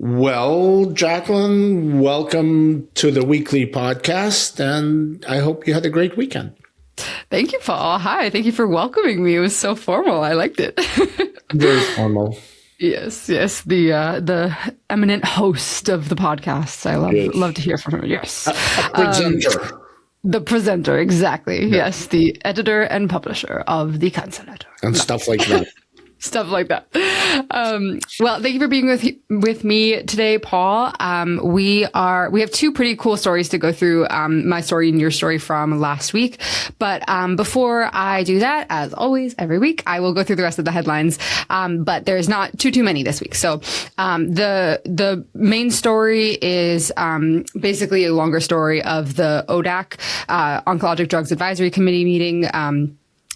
Well, Jacquelyn, welcome to the weekly podcast, and I hope you had a great weekend. Thank you, Paul. Hi. Thank you for welcoming me. It was so formal. I liked it. Very formal. Yes. The eminent host of the podcast. I love to hear from him. Yes. A presenter. The presenter, exactly. Yeah. Yes. The editor and publisher of the Cancer Letter. And stuff like that. Stuff like that. Well, thank you for being with me today, Paul. We have two pretty cool stories to go through, my story and your story from last week. But before I do that, as always, every week, I will go through the rest of the headlines. But there's not too many this week. So the main story is basically a longer story of the ODAC, Oncologic Drugs Advisory Committee meeting,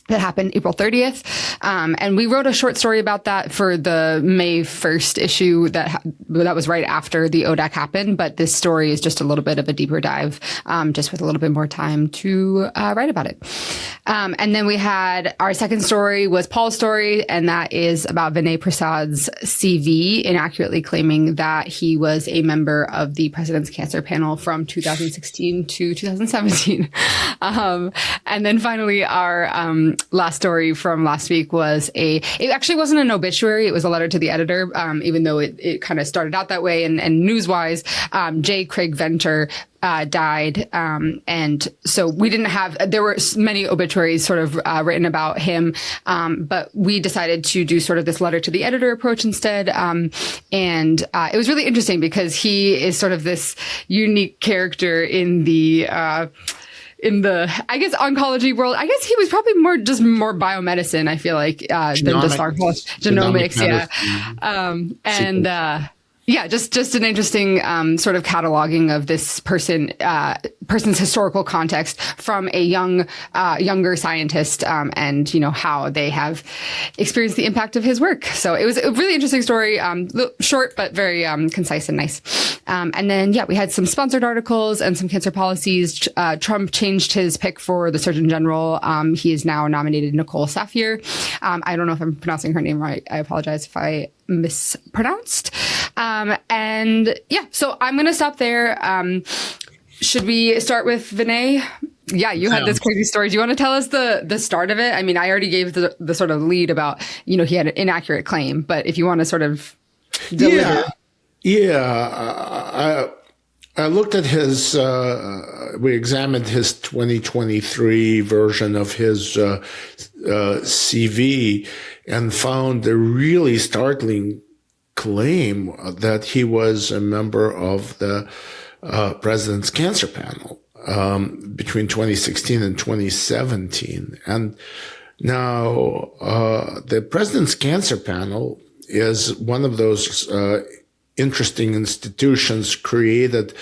that happened April 30th. And we wrote a short story about that for the May 1st issue that was right after the ODAC happened. But this story is just a little bit of a deeper dive, just with a little bit more time to write about it. And then we had our second story was Paul's story, and that is about Vinay Prasad's CV inaccurately claiming that he was a member of the President's Cancer Panel from 2016 to 2017. And then finally, our last story from last week was it actually wasn't an obituary. It was a letter to the editor, even though it kind of started out that way. And news-wise, J. Craig Venter died. And so there were many obituaries sort of written about him. But we decided to do sort of this letter to the editor approach instead. And it was really interesting because he is sort of this unique character in the I guess, oncology world. I guess he was probably more biomedicine, I feel like, than just oncology. Genomics, yeah. Just an interesting sort of cataloging of this person's historical context from a younger scientist, and how they have experienced the impact of his work. So it was a really interesting story, short but very concise and nice. And then we had some sponsored articles and some cancer policies. Trump changed his pick for the Surgeon General. He is now nominated Nicole Safier. I don't know if I'm pronouncing her name right. I apologize if I mispronounced. So I'm going to stop there. Should we start with Vinay? Yeah, you had this crazy story. Do you want to tell us the start of it? I mean, I already gave the sort of lead about, he had an inaccurate claim, but if you want to sort of deliver. Yeah. I looked at we examined his 2023 version of his CV and found a really startling claim that he was a member of the President's Cancer Panel between 2016 and 2017. And now the President's Cancer Panel is one of those interesting institutions created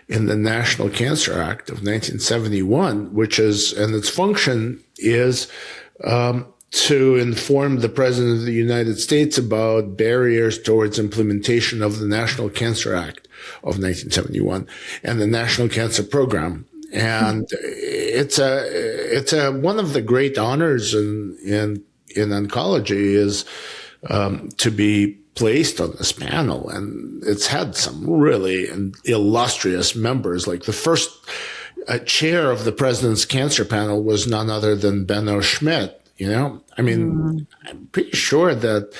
in the National Cancer Act of 1971, and its function is to inform the President of the United States about barriers towards implementation of the National Cancer Act of 1971 and the National Cancer Program. And it's one of the great honors in oncology is to be placed on this panel, and it's had some really illustrious members. Like the first chair of the President's Cancer Panel was none other than Ben Schmidt. I mean, I'm pretty sure that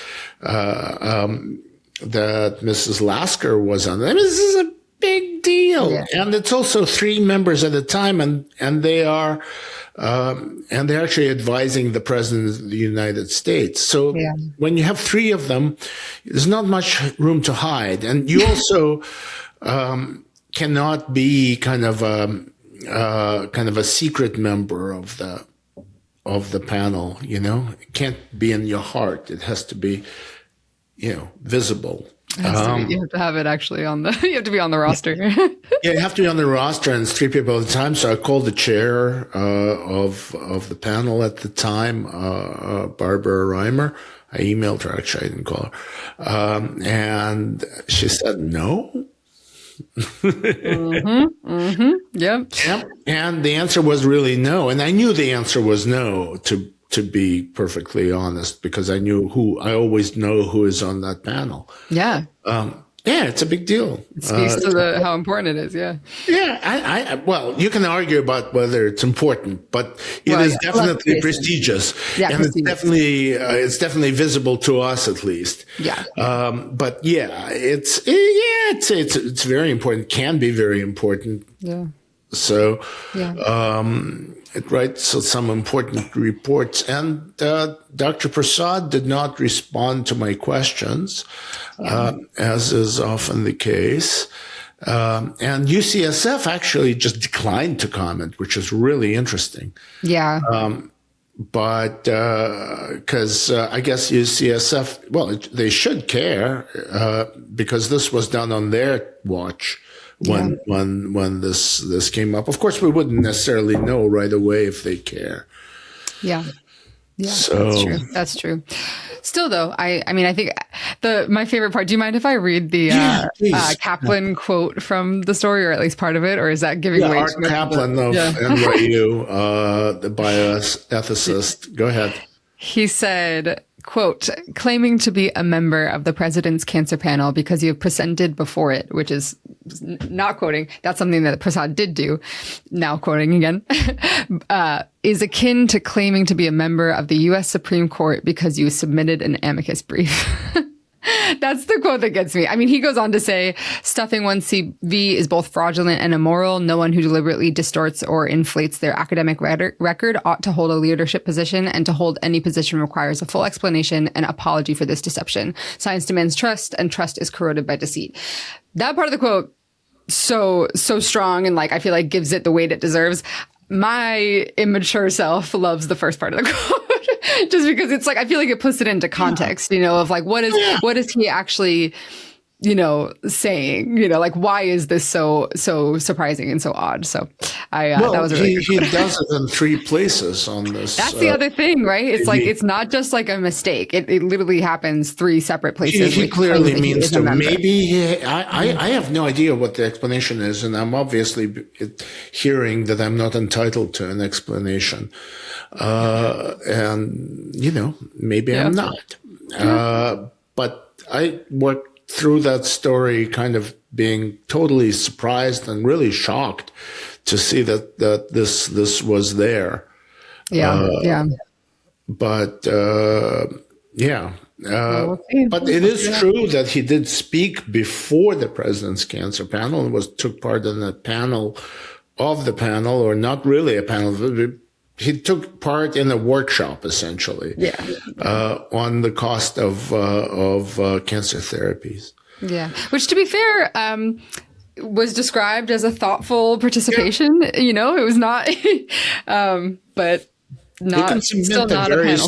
that Mrs. Lasker was on. I mean, this is a big deal, and it's also three members at a time, and they are. And they're actually advising the President of the United States. So when you have three of them, there's not much room to hide. And you also cannot be kind of a secret member of the panel. It can't be in your heart. It has to be, visible. You have to have it actually you have to be on the roster. You have to be on the roster, and it's three people at a time. So I called the chair of the panel at the time, Barbara Reimer. I emailed her. Actually, I didn't call her. And she said no. Yep. And the answer was really no. And I knew the answer was no, to be perfectly honest, because I always know who is on that panel. Yeah. Yeah, it's a big deal. It speaks to how important it is. Yeah. Yeah, well, you can argue about whether it's important, but it is definitely prestigious, and it's definitely visible to us at least. Yeah. But yeah, it's very important. Can be very important. Yeah. So, it writes some important reports, and Dr. Prasad did not respond to my questions, as is often the case. And UCSF actually just declined to comment, which is really interesting. Yeah. But because I guess UCSF, well, they should care because this was done on their watch. When this came up, of course, we wouldn't necessarily know right away if they care. Yeah, so that's true. Still, though, I mean, I think my favorite part. Do you mind if I read the Kaplan quote from the story, or at least part of it, or is that giving away? Art Kaplan of NYU, the bioethicist. Go ahead. He said, quote, claiming to be a member of the president's cancer panel because you have presented before it, which is not quoting. That's something that Prasad did do. Now quoting again, is akin to claiming to be a member of the U.S. Supreme Court because you submitted an amicus brief. That's the quote that gets me. I mean, he goes on to say, stuffing one's CV is both fraudulent and immoral. No one who deliberately distorts or inflates their academic record ought to hold a leadership position, and to hold any position requires a full explanation and apology for this deception. Science demands trust, and trust is corroded by deceit. That part of the quote, so strong, and like, I feel like gives it the weight it deserves. My immature self loves the first part of the quote. Just because it's like, I feel like it puts it into context, of like, what is he actually, saying, like, why is this so surprising and so odd? So that was really he does it in 3 places on this. That's the other thing, right? It's like, it's not just like a mistake. It literally happens 3 separate places. He clearly means to. Maybe I have no idea what the explanation is, and I'm obviously hearing that I'm not entitled to an explanation. And maybe I'm not. But I worked through that story kind of being totally surprised and really shocked to see that this was there. But but it is true that he did speak before the president's cancer panel and took part in a panel of the panel, or not really a panel. He took part in a workshop, essentially, on the cost of cancer therapies. Yeah, which, to be fair, was described as a thoughtful participation. It was not, but not still not a panel.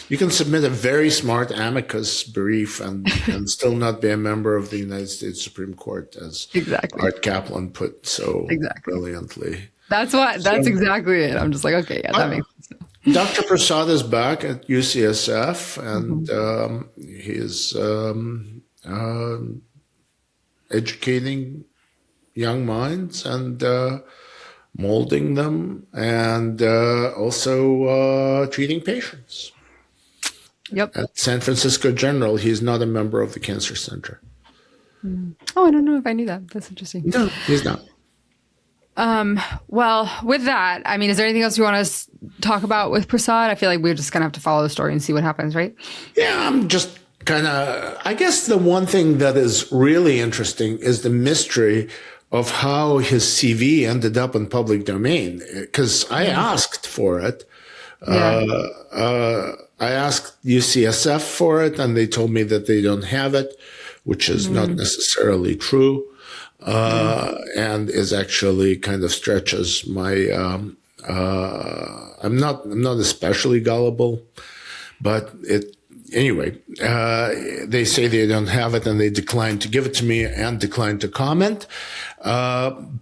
You can submit a very smart amicus brief and still not be a member of the United States Supreme Court, as Art Kaplan put so brilliantly. That's exactly it. I'm just like, okay, that makes sense. Dr. Prasad is back at UCSF, and he is educating young minds and molding them, and also treating patients. Yep. At San Francisco General, he's not a member of the Cancer Center. Oh, I don't know if I knew that. That's interesting. No, he's not. Well, with that, I mean, is there anything else you want to talk about with Prasad? I feel like we're just going to have to follow the story and see what happens, right? Yeah, I'm just I guess the one thing that is really interesting is the mystery of how his CV ended up in public domain. Because I asked for it. I asked UCSF for it, and they told me that they don't have it, which is not necessarily true. And is actually kind of stretches my, I'm not especially gullible, but anyway, they say they don't have it, and they declined to give it to me and declined to comment. And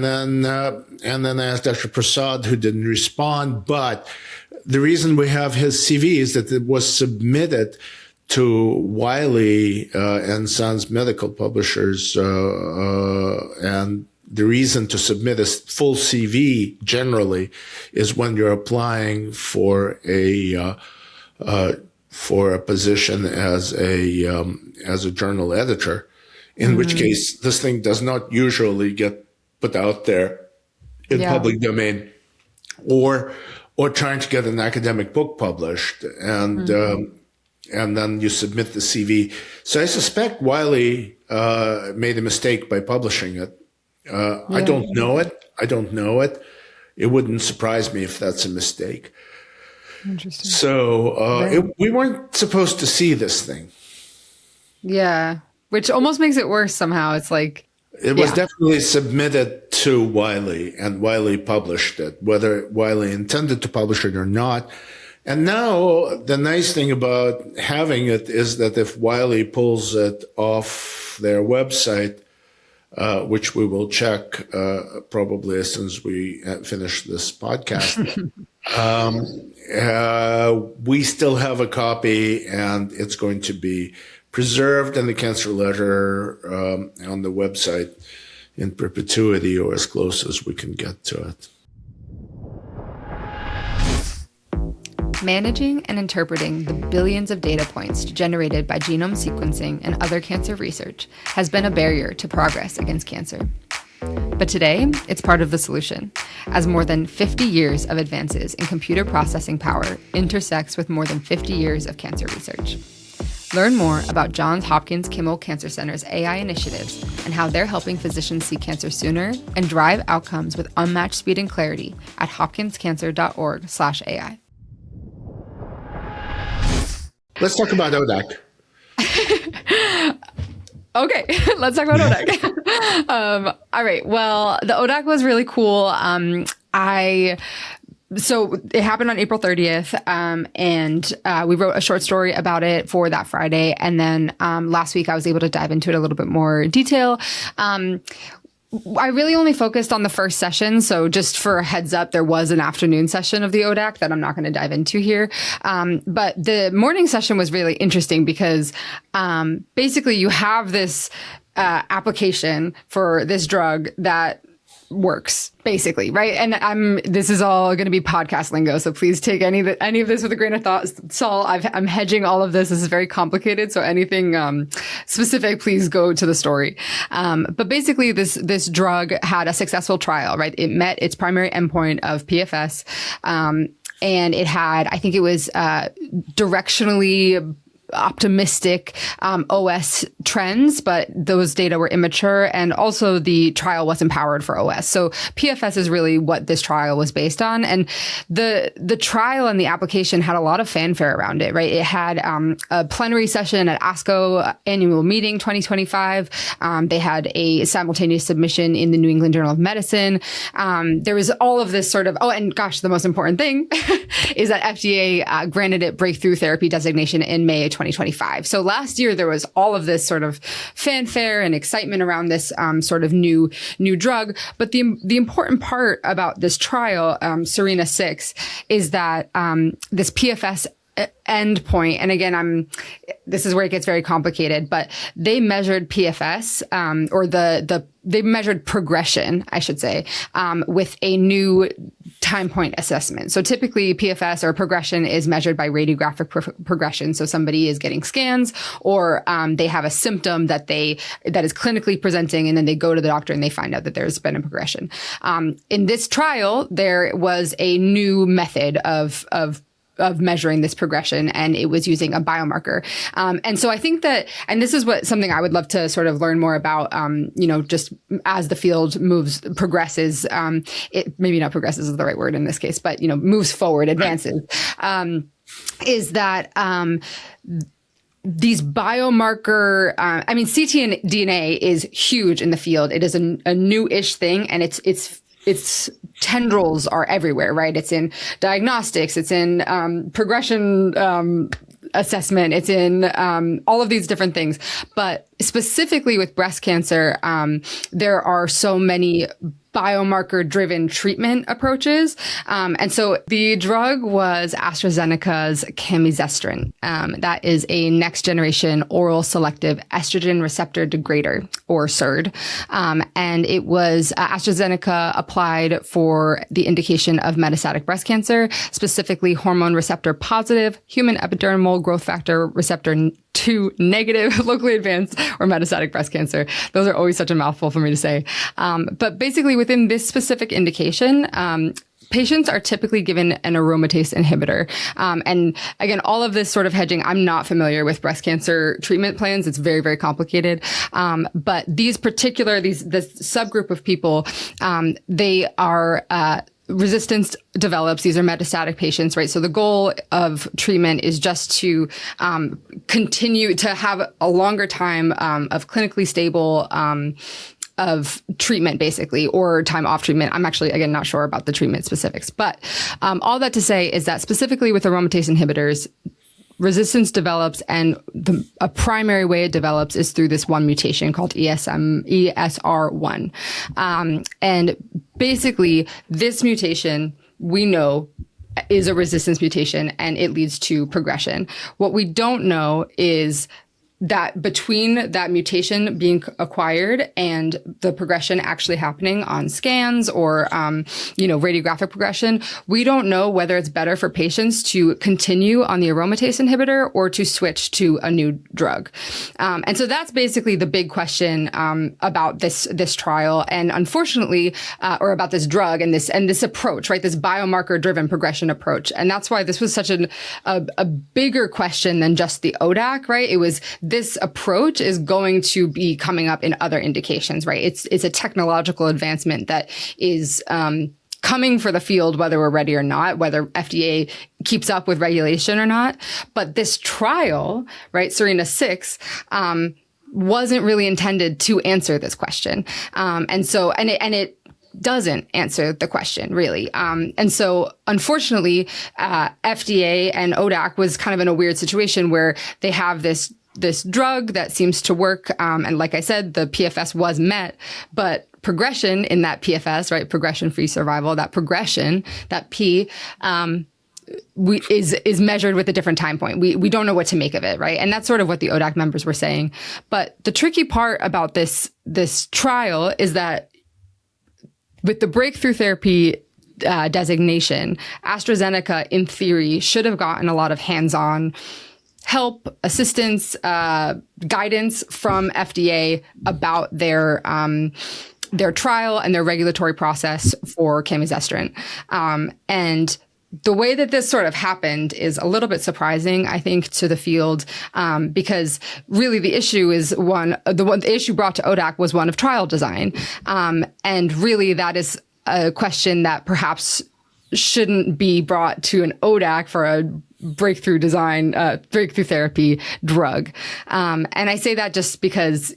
then I asked Dr. Prasad, who didn't respond. But the reason we have his CV is that it was submitted to Wiley and Sons Medical Publishers, and the reason to submit a full CV generally is when you're applying for a position as a journal editor. in which case this thing does not usually get put out there in public domain, or trying to get an academic book published, and then you submit the CV. So I suspect Wiley made a mistake by publishing it. I don't know it. It wouldn't surprise me if that's a mistake. Interesting. So we weren't supposed to see this thing. Yeah, which almost makes it worse somehow. It's like it was definitely submitted to Wiley, and Wiley published it, whether Wiley intended to publish it or not. And now the nice thing about having it is that if Wiley pulls it off their website, which we will check probably as soon as we finish this podcast, we still have a copy, and it's going to be preserved in the cancer letter on the website in perpetuity, or as close as we can get to it. Managing and interpreting the billions of data points generated by genome sequencing and other cancer research has been a barrier to progress against cancer. But today, it's part of the solution, as more than 50 years of advances in computer processing power intersects with more than 50 years of cancer research. Learn more about Johns Hopkins Kimmel Cancer Center's AI initiatives and how they're helping physicians see cancer sooner and drive outcomes with unmatched speed and clarity at hopkinscancer.org/AI. Let's talk about ODAC. Okay, let's talk about ODAC. All right. Well, the ODAC was really cool. So it happened on April 30th, and we wrote a short story about it for that Friday. And then last week I was able to dive into it a little bit more detail. I really only focused on the first session. So just for a heads up, there was an afternoon session of the ODAC that I'm not going to dive into here. But the morning session was really interesting because basically you have this application for this drug that works, basically, right? And this is all going to be podcast lingo, so please take any of this with a grain of thought. Saul, I'm hedging all of this. This is very complicated, so anything specific, please go to the story. But basically, this drug had a successful trial, right? It met its primary endpoint of PFS, and it had, I think it was directionally optimistic OS trends, but those data were immature, and also the trial wasn't powered for OS. So PFS is really what this trial was based on, and the trial and the application had a lot of fanfare around it, right? It had a plenary session at ASCO annual meeting 2025. They had a simultaneous submission in the New England Journal of Medicine. There was all of this sort of, and gosh, the most important thing is that FDA granted it breakthrough therapy designation in May 2025. So last year there was all of this sort of fanfare and excitement around this sort of new drug. But the important part about this trial, Serena-6, is that this PFS endpoint, and again, this is where it gets very complicated, but they measured PFS, or they measured progression, I should say, with a new time point assessment. So typically PFS or progression is measured by radiographic progression. So somebody is getting scans, or they have a symptom that is clinically presenting, and then they go to the doctor and they find out that there's been a progression. In this trial, there was a new method of measuring this progression, and it was using a biomarker. And so I think that, and this is something I would love to sort of learn more about, just as the field progresses, it maybe not progresses is the right word in this case, but, moves forward, advances, is that, these biomarker, ctDNA is huge in the field. It is a new-ish thing, and its tendrils are everywhere, right? It's in diagnostics, it's in progression assessment, it's in all of these different things. But specifically with breast cancer, there are so many biomarker-driven treatment approaches. And so the drug was AstraZeneca's camizestrant. That is a next-generation oral selective estrogen receptor degrader, or SERD. And it was AstraZeneca applied for the indication of metastatic breast cancer, specifically hormone receptor positive, human epidermal growth factor receptor HER2-negative, locally advanced, or metastatic breast cancer. Those are always such a mouthful for me to say. But basically, within this specific indication, patients are typically given an aromatase inhibitor. And again, all of this sort of hedging, I'm not familiar with breast cancer treatment plans. It's very, very complicated. But this subgroup of people, they are, resistance develops. These are metastatic patients, right? So the goal of treatment is just to continue to have a longer time of clinically stable of treatment, basically, or time off treatment. I'm actually, again, not sure about the treatment specifics. But all that to say is that specifically with aromatase inhibitors, resistance develops, and a primary way it develops is through this one mutation called ESR1. And basically, this mutation, we know, is a resistance mutation, and it leads to progression. What we don't know is that between that mutation being acquired and the progression actually happening on scans or, radiographic progression, we don't know whether it's better for patients to continue on the aromatase inhibitor or to switch to a new drug. And so that's basically the big question about this trial, and unfortunately, or about this drug and this approach, right? This biomarker-driven progression approach. And that's why this was such a bigger question than just the ODAC, right? It was this approach is going to be coming up in other indications, right? It's a technological advancement that is coming for the field, whether we're ready or not, whether FDA keeps up with regulation or not. But this trial, right, SERENA-6, wasn't really intended to answer this question. And it doesn't answer the question, really. And so, unfortunately, FDA and ODAC was kind of in a weird situation where they have this drug that seems to work. And like I said, the PFS was met, but progression in that PFS, right? Progression-free survival, that progression, that P, is measured with a different time point. We don't know what to make of it, right? And that's sort of what the ODAC members were saying. But the tricky part about this trial is that with the breakthrough therapy designation, AstraZeneca, in theory, should have gotten a lot of hands-on help, assistance, guidance from FDA about their trial and their regulatory process for camizestrant. And the way that this sort of happened is a little bit surprising, I think, to the field, because really the issue is the issue brought to ODAC was one of trial design. And really that is a question that perhaps shouldn't be brought to an ODAC for a breakthrough therapy drug. And I say that just because,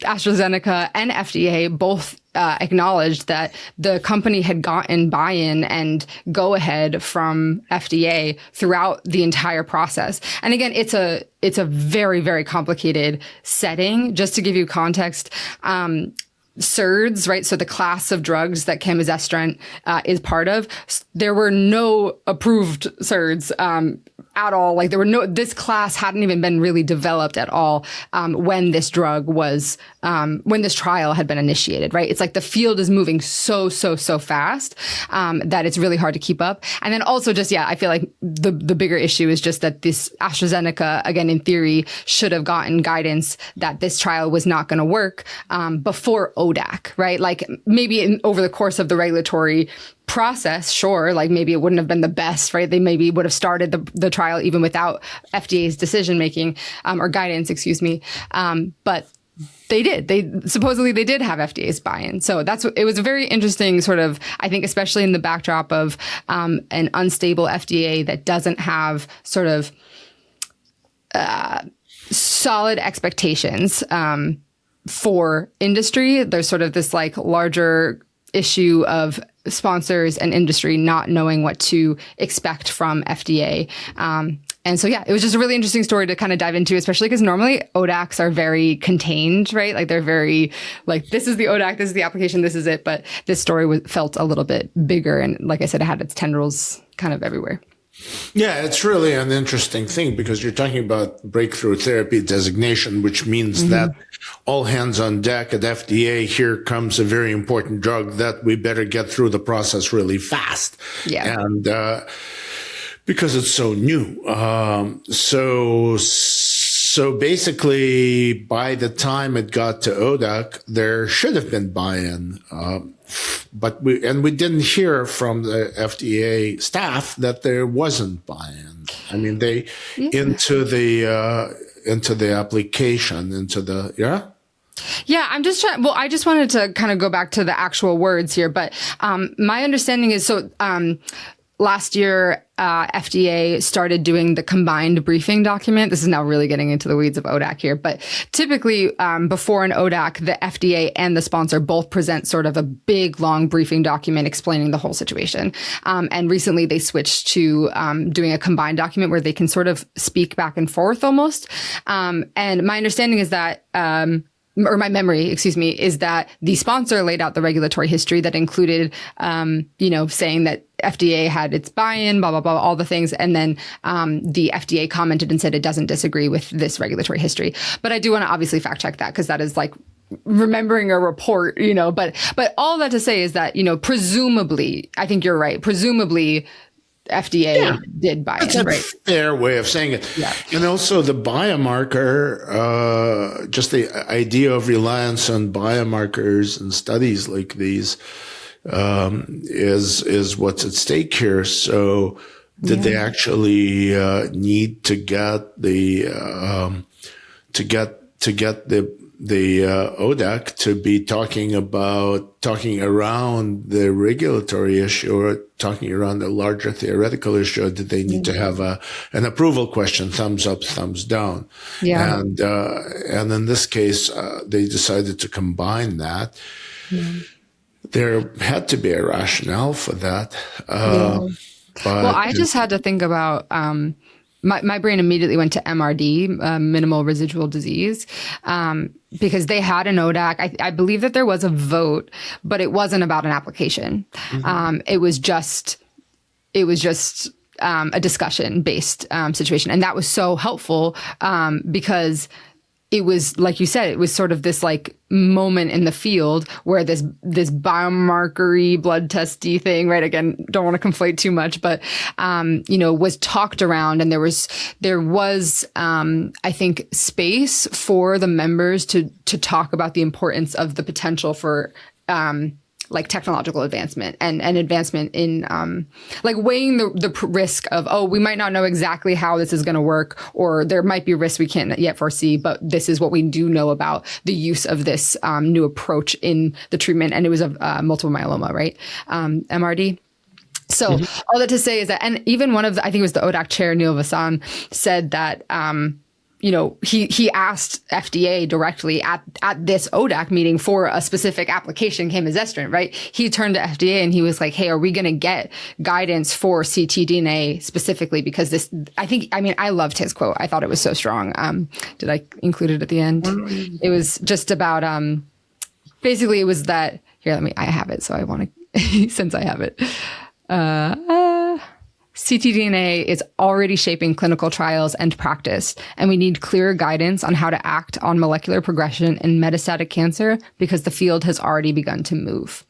AstraZeneca and FDA both acknowledged that the company had gotten buy-in and go-ahead from FDA throughout the entire process. And again, it's a very, very complicated setting. Just to give you context, SERDs, right? So the class of drugs that camizestrant is part of, there were no approved SERDs at all. Like this class hadn't even been really developed at all when this drug was, when this trial had been initiated, right? It's like the field is moving so fast that it's really hard to keep up. And then also I feel like the bigger issue is just that this AstraZeneca, again, in theory, should have gotten guidance that this trial was not going to work before ODAC, right? Like maybe over the course of the regulatory process, sure, like maybe it wouldn't have been the best, right? They maybe would have started the trial even without FDA's decision making or guidance, excuse me. But they did. They did have FDA's buy-in. So it was a very interesting sort of, I think, especially in the backdrop of an unstable FDA that doesn't have sort of solid expectations for industry. There's sort of this like larger issue of sponsors and industry not knowing what to expect from FDA. And so, it was just a really interesting story to kind of dive into, especially because normally ODACs are very contained, right? Like they're very like, this is the ODAC, this is the application, this is it. But this story felt a little bit bigger. And like I said, it had its tendrils kind of everywhere. Yeah, it's really an interesting thing because you're talking about breakthrough therapy designation, which means that all hands on deck at FDA, here comes a very important drug that we better get through the process really fast. Yeah. And because it's so new. So So basically, by the time it got to ODAC, there should have been buy-in. But we didn't hear from the FDA staff that there wasn't buy-in. I mean, into the application, Yeah, I'm just trying. Well, I just wanted to kind of go back to the actual words here, but my understanding is last year, FDA started doing the combined briefing document. This is now really getting into the weeds of ODAC here, but typically before an ODAC, the FDA and the sponsor both present sort of a big, long briefing document explaining the whole situation. And recently they switched to doing a combined document where they can sort of speak back and forth almost. And my understanding is that or my memory, is that the sponsor laid out the regulatory history that included, saying that FDA had its buy-in, blah, blah, blah, all the things. And then the FDA commented and said it doesn't disagree with this regulatory history. But I do want to obviously fact check that because that is like remembering a report, but all that to say is that, presumably, I think you're right. Presumably, FDA did buy That's in, a right? fair way of saying it. Yeah. And also the biomarker, just the idea of reliance on biomarkers and studies like these is what's at stake here. So did they actually need to get the ODAC to be talking around the regulatory issue or talking around the larger theoretical issue? Did they need to have an approval question, thumbs up, thumbs down? Yeah. And in this case, they decided to combine that. There had to be a rationale for that. But I just had to think about, my brain immediately went to MRD, minimal residual disease, because they had an ODAC. I believe that there was a vote, but it wasn't about an application. It was just a discussion-based situation, and that was so helpful because it was, like you said, it was sort of this like moment in the field where this biomarker-y blood testy thing, right? Again, don't want to conflate too much, but, was talked around, and there was, I think, space for the members to talk about the importance of the potential for, like technological advancement and advancement in like weighing the risk of, we might not know exactly how this is going to work, or there might be risks we can't yet foresee, but this is what we do know about the use of this new approach in the treatment. And it was of multiple myeloma, right? MRD. So all that to say is that, and even one of the, I think it was the ODAC chair, Neil Vasan, said that, he asked FDA directly at this ODAC meeting for a specific application, camizestrant, right? He turned to FDA and he was like, hey, are we going to get guidance for ctDNA specifically? Because this, I loved his quote. I thought it was so strong. Did I include it at the end? It was just about, basically it was that, here, I have it. So I want to, since I have it, ctDNA is already shaping clinical trials and practice, and we need clearer guidance on how to act on molecular progression in metastatic cancer because the field has already begun to move.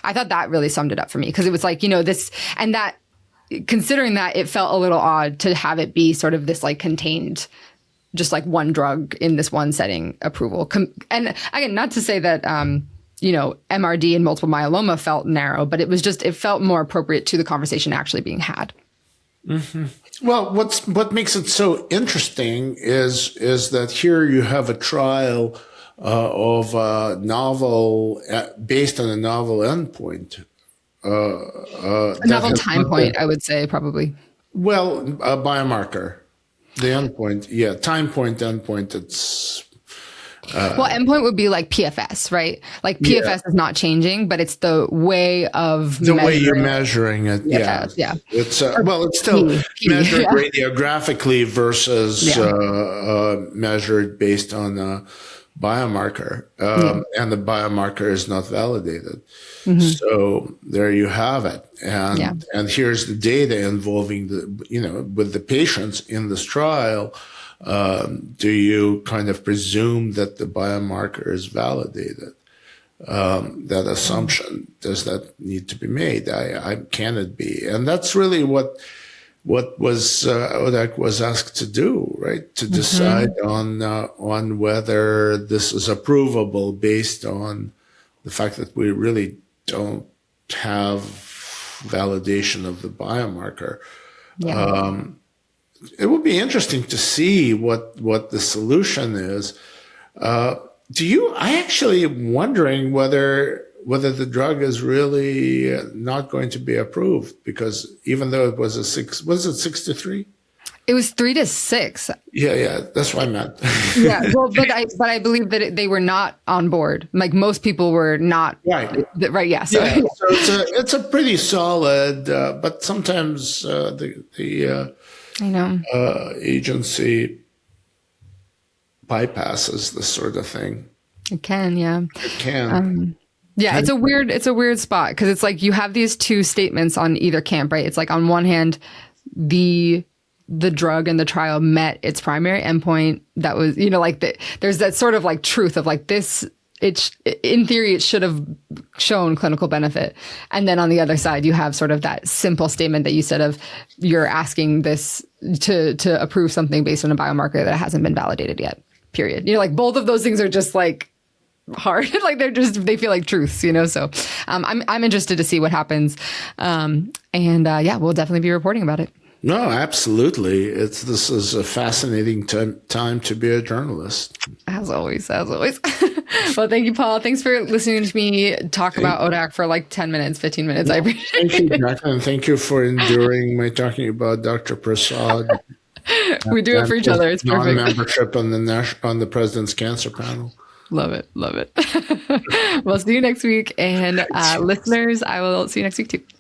I thought that really summed it up for me because it was like, this, and that, considering that, it felt a little odd to have it be sort of this like contained, just like one drug in this one setting approval. And again, not to say that, MRD and multiple myeloma felt narrow, but it felt more appropriate to the conversation actually being had. Well, what makes it so interesting is that here you have a trial of a novel based on a novel endpoint, a novel time point, I would say, probably. Well, a biomarker, the endpoint, time point, endpoint. It's endpoint would be like PFS, right? Like PFS is not changing, but it's the way of the way you're measuring it. PFS, yeah. It's it's still measured radiographically versus measured based on a biomarker, and the biomarker is not validated. So there you have it, and here's the data involving with the patients in this trial. Do you kind of presume that the biomarker is validated? That assumption, does that need to be made? Can it be? And that's really what what was ODAC was asked to do, right? To decide on whether this is approvable based on the fact that we really don't have validation of the biomarker. Yeah. It would be interesting to see what the solution is. I actually am wondering whether the drug is really not going to be approved, because even though it was 6-3? It was 3-6. Yeah, that's what I meant. Yeah, well, but I believe that they were not on board. Like most people were not. Right. Right. Yeah. So, Yeah, so it's a pretty solid, but sometimes the I know agency bypasses this sort of thing. it can. Yeah. It can. Yeah, it's a weird spot, because it's like you have these two statements on either camp, right? It's like on one hand, the drug and the trial met its primary endpoint. That was, there's that sort of like truth of like this. In theory, it should have shown clinical benefit. And then on the other side, you have sort of that simple statement that you said of you're asking this to approve something based on a biomarker that hasn't been validated yet. Period. Like both of those things are just like hard. Like they feel like truths, So I'm interested to see what happens. And we'll definitely be reporting about it. No, absolutely. This is a fascinating time to be a journalist. As always. Well, thank you, Paul. Thanks for listening to me talk about ODAC for like 10 minutes, 15 minutes. I appreciate it. Thank you, Jacquelyn. Thank you for enduring my talking about Dr. Prasad. We do it for each other. It's perfect. Non-membership on the President's Cancer Panel. Love it. We'll see you next week. And listeners, I will see you next week too.